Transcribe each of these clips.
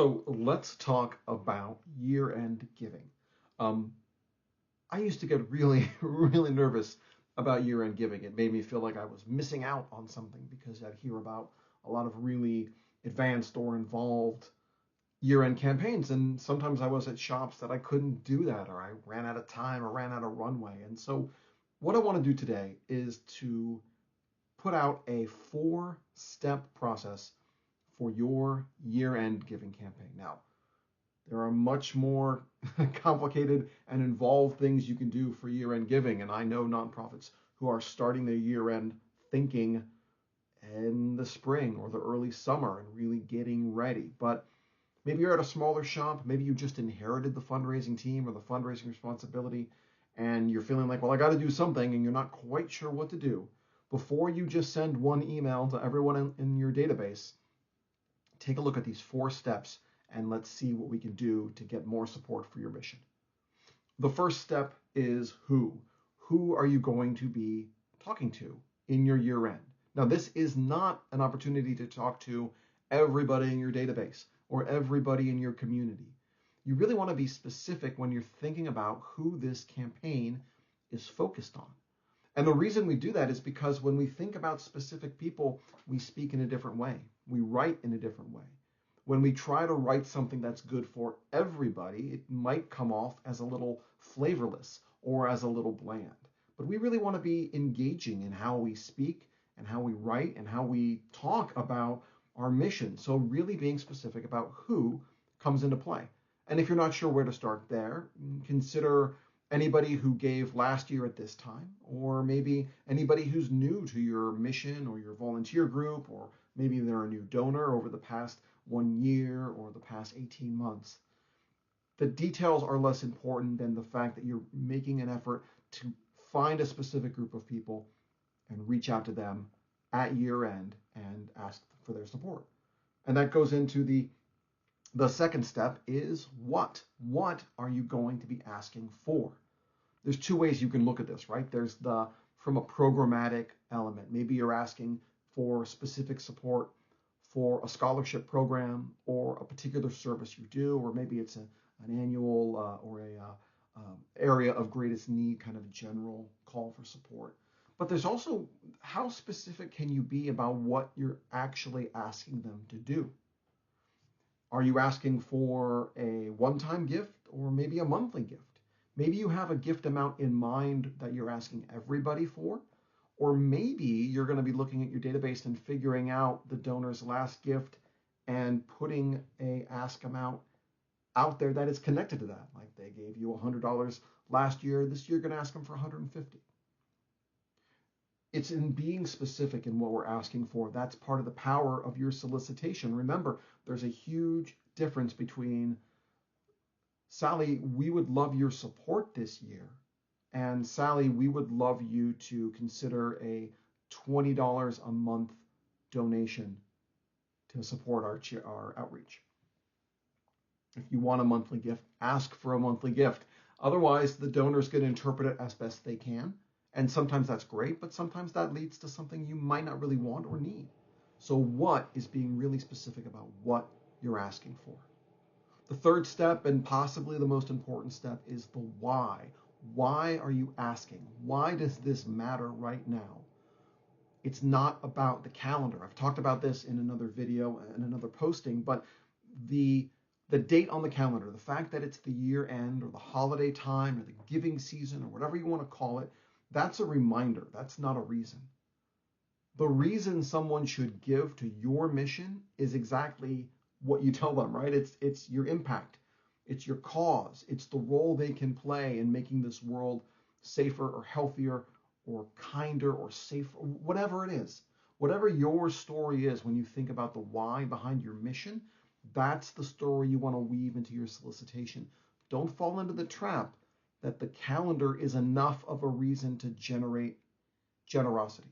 So let's talk about year-end giving. Um, I used to get really, really nervous about year-end giving. It made me feel like I was missing out on something because I'd hear about a lot of really advanced or involved year-end campaigns, and sometimes I was at shops that I couldn't do that, or I ran out of time or ran out of runway. And so, what I want to do today is to put out a four-step process for your year-end giving campaign. Now, there are much more complicated and involved things you can do for year-end giving, and I know nonprofits who are starting their year-end thinking in the spring or the early summer and really getting ready. But maybe you're at a smaller shop, maybe you just inherited the fundraising team or the fundraising responsibility, and you're feeling like, well, I got to do something, and you're not quite sure what to do. Before you just send one email to everyone in your database, take a look at these four steps and let's see what we can do to get more support for your mission. The first step is who. Who are you going to be talking to in your year end? Now, this is not an opportunity to talk to everybody in your database or everybody in your community. You really want to be specific when you're thinking about who this campaign is focused on. And the reason we do that is because when we think about specific people, we speak in a different way. We write in a different way. When we try to write something that's good for everybody, it might come off as a little flavorless or as a little bland. But we really want to be engaging in how we speak and how we write and how we talk about our mission. So really being specific about who comes into play. And if you're not sure where to start there, consider anybody who gave last year at this time, or maybe anybody who's new to your mission or your volunteer group, or maybe they're a new donor over the past 1 year or the past 18 months. The details are less important than the fact that you're making an effort to find a specific group of people and reach out to them at year end and ask for their support. And that goes into the second step is what? What are you going to be asking for? There's two ways you can look at this, right? There's from a programmatic element. Maybe you're asking for specific support for a scholarship program or a particular service you do, or maybe it's an annual or a area of greatest need kind of general call for support. But there's also how specific can you be about what you're actually asking them to do? Are you asking for a one-time gift or maybe a monthly gift? Maybe you have a gift amount in mind that you're asking everybody for, or maybe you're going to be looking at your database and figuring out the donor's last gift and putting a ask amount out there that is connected to that. Like they gave you $100 last year, this year you're going to ask them for $150. It's in being specific in what we're asking for. That's part of the power of your solicitation. Remember, there's a huge difference between, Sally, we would love your support this year, and Sally, we would love you to consider a $20 a month donation to support our outreach. If you want a monthly gift, ask for a monthly gift. Otherwise, the donor's going to interpret it as best they can. And sometimes that's great, but sometimes that leads to something you might not really want or need. So what is being really specific about what you're asking for? The third step, and possibly the most important step, is the why. Why are you asking? Why does this matter right now? It's not about the calendar. I've talked about this in another video and another posting, but the date on the calendar, the fact that it's the year end or the holiday time or the giving season or whatever you want to call it, that's a reminder. That's not a reason. The reason someone should give to your mission is exactly what you tell them, right? It's your impact. It's your cause. It's the role they can play in making this world safer or healthier or kinder or safer, whatever it is. Whatever your story is when you think about the why behind your mission, that's the story you want to weave into your solicitation. Don't fall into the trap that the calendar is enough of a reason to generate generosity.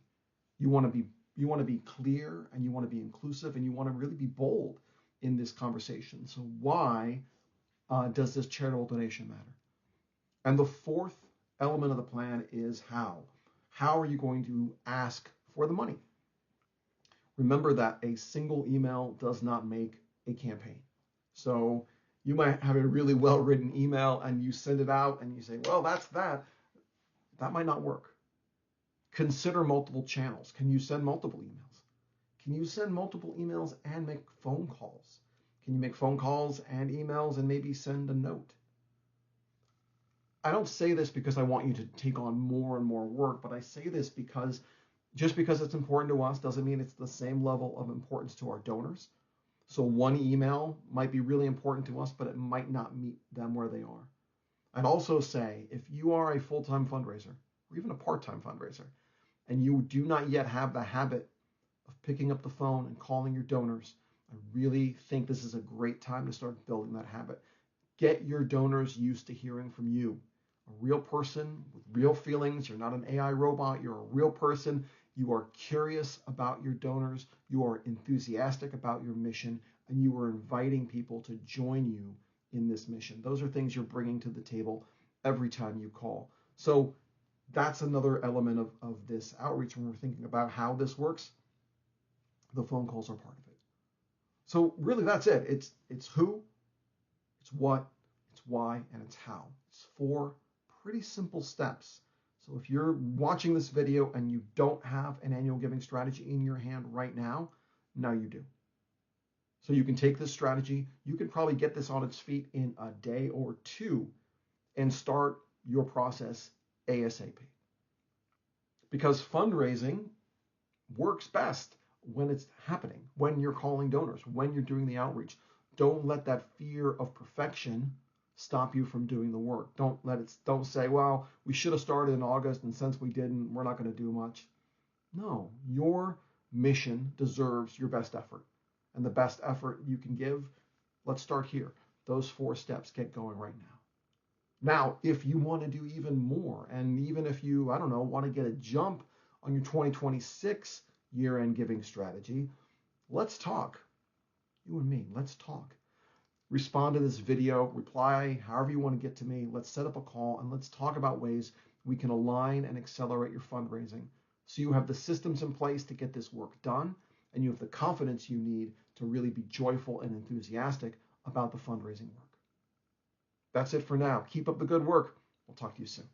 You want to be clear, and you want to be inclusive, and you want to really be bold in this conversation. So why does this charitable donation matter? And the fourth element of the plan is how. How are you going to ask for the money? Remember that a single email does not make a campaign. So you might have a really well-written email and you send it out and you say, well, that's that. That might not work. Consider multiple channels. Can you send multiple emails? Can you send multiple emails and make phone calls? Can you make phone calls and emails and maybe send a note? I don't say this because I want you to take on more and more work, but I say this because just because it's important to us doesn't mean it's the same level of importance to our donors. So one email might be really important to us, but it might not meet them where they are. I'd also say if you are a full-time fundraiser or even a part-time fundraiser and you do not yet have the habit of picking up the phone and calling your donors, I really think this is a great time to start building that habit. Get your donors used to hearing from you, a real person with real feelings. You're not an AI robot. You're a real person. You are curious about your donors. You are enthusiastic about your mission, and you are inviting people to join you in this mission. Those are things you're bringing to the table every time you call. So that's another element of this outreach when we're thinking about how this works. The phone calls are part of it. So really that's it. It's who, it's what, it's why, and it's how. It's 4 pretty simple steps. So if you're watching this video and you don't have an annual giving strategy in your hand right now, now you do. So you can take this strategy, you can probably get this on its feet in a day or 2 and start your process ASAP. Because fundraising works best when it's happening, when you're calling donors, when you're doing the outreach. Don't let that fear of perfection stop you from doing the work. Don't say, well, we should have started in August, and since we didn't, we're not going to do much. No, your mission deserves your best effort. And the best effort you can give, let's start here. Those 4 steps, get going right now. Now, if you want to do even more, and even if you, I don't know, want to get a jump on your 2026 year-end giving strategy, let's talk. You and me, let's talk. Respond to this video, reply however you want to get to me. Let's set up a call and let's talk about ways we can align and accelerate your fundraising so you have the systems in place to get this work done and you have the confidence you need to really be joyful and enthusiastic about the fundraising work. That's it for now. Keep up the good work. We'll talk to you soon.